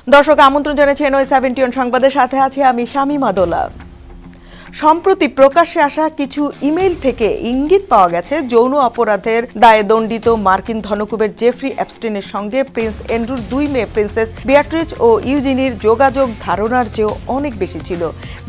দর্শক আমন্ত্রণ জানাচ্ছি NY71 সংবাদের সাথে আছি আমি শামীমা দোলা। সম্প্রতি প্রকাশ্যে আসা কিছু ইমেইল থেকে ইঙ্গিত পাওয়া গেছে যৌন অপরাধের দায়ে দণ্ডিত মার্কিন ধনকুবের জেফ্রি অ্যাপস্টিনের সঙ্গে প্রিন্স অ্যান্ড্রুর দুই মেয়ে প্রিন্সেস বিয়াট্রিজ ও ইউজিনির যোগাযোগ ধারণার চেয়েও অনেক বেশি ছিল।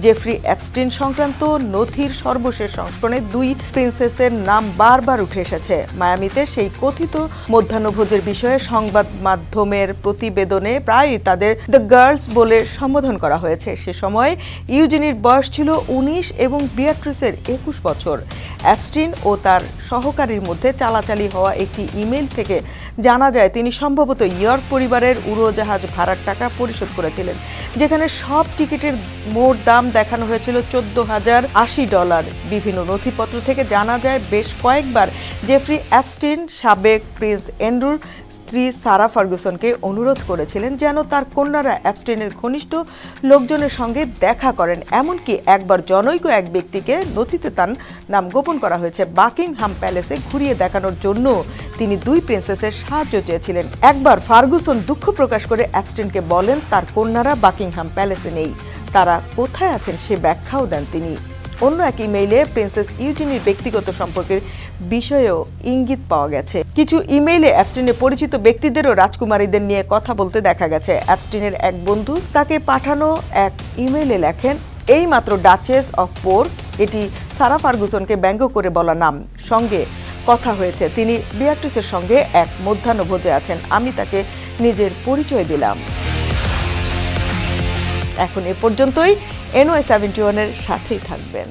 জেফ্রি অ্যাপস্টিন সংক্রান্ত নথির সর্বশেষ সংস্করণে দুই প্রিন্সেসের নাম বারবার উঠে এসেছে। মায়ামিতে সেই কথিত মধ্যাহ্নভোজের বিষয়ে সংবাদ মাধ্যমের প্রতিবেদনে প্রায়ই তাদের দ্য গার্লস বলে সম্বোধন করা হয়েছে। সে সময় ইউজিনির বয়স ছিল 19 এবং বিয়াট্রিসের 21 বছর। অ্যাপস্টিন ও তার সহকারীর মধ্যে চালাচালি হওয়া একটি ইমেল থেকে জানা যায় তিনি সম্ভবত ইয়র্ক পরিবারের উড়োজাহাজ ভাড়ার টাকা পরিশোধ করেছিলেন, যেখানে সব টিকিটের মোট দাম দেখানো হয়েছিল $14,080। বিভিন্ন নথিপত্র থেকে জানা যায় বেশ কয়েকবার জেফ্রি অ্যাপস্টিন সাবেক প্রিন্স অ্যান্ড্রুর স্ত্রী সারা ফার্গুসনকে অনুরোধ করেছিলেন যেন তার কন্যারা অ্যাপস্টিনের ঘনিষ্ঠ লোকজনের সঙ্গে দেখা করেন। এমনকি একবার জনৈক এক ব্যক্তিকে নথিতে তার নাম গোপন করা হয়েছে। বাকিংহাম প্যালেসে ঘুরিয়ে দেখানোর জন্য তিনি দুই প্রিন্সেসের সাহায্য চেয়েছিলেন। একবার ফার্গুসন দুঃখ প্রকাশ করে অ্যাপস্টিনকে বলেন তার কন্যারা বাকিংহাম প্যালেসে নেই, তারা কোথায় আছেন সে ব্যাখ্যাও দেন তিনি। অন্য এক ইমেইলে প্রিন্সেস ইউজিনির ব্যক্তিগত সম্পর্কের বিষয়েও ইঙ্গিত পাওয়া গেছে। কিছু ইমেইলে অ্যাপস্টিনের পরিচিত ব্যক্তিদেরও রাজকুমারীদের নিয়ে কথা বলতে দেখা গেছে। অ্যাপস্টিনের এক বন্ধু তাকে পাঠানো এক ইমেইলে লেখেন, এই মাত্র ডাচেস অফ পোর, এটি সারা ফার্গুসনকে ব্যঙ্গ করে বলা নাম, সঙ্গে কথা হয়েছে। তিনি বিয়াট্রিসের সঙ্গে এক মধ্যাহ্নভোজে আছেন, আমি তাকে নিজের পরিচয় দিলাম। এখন এ পর্যন্তই। NY71 এর সাথেই থাকবেন।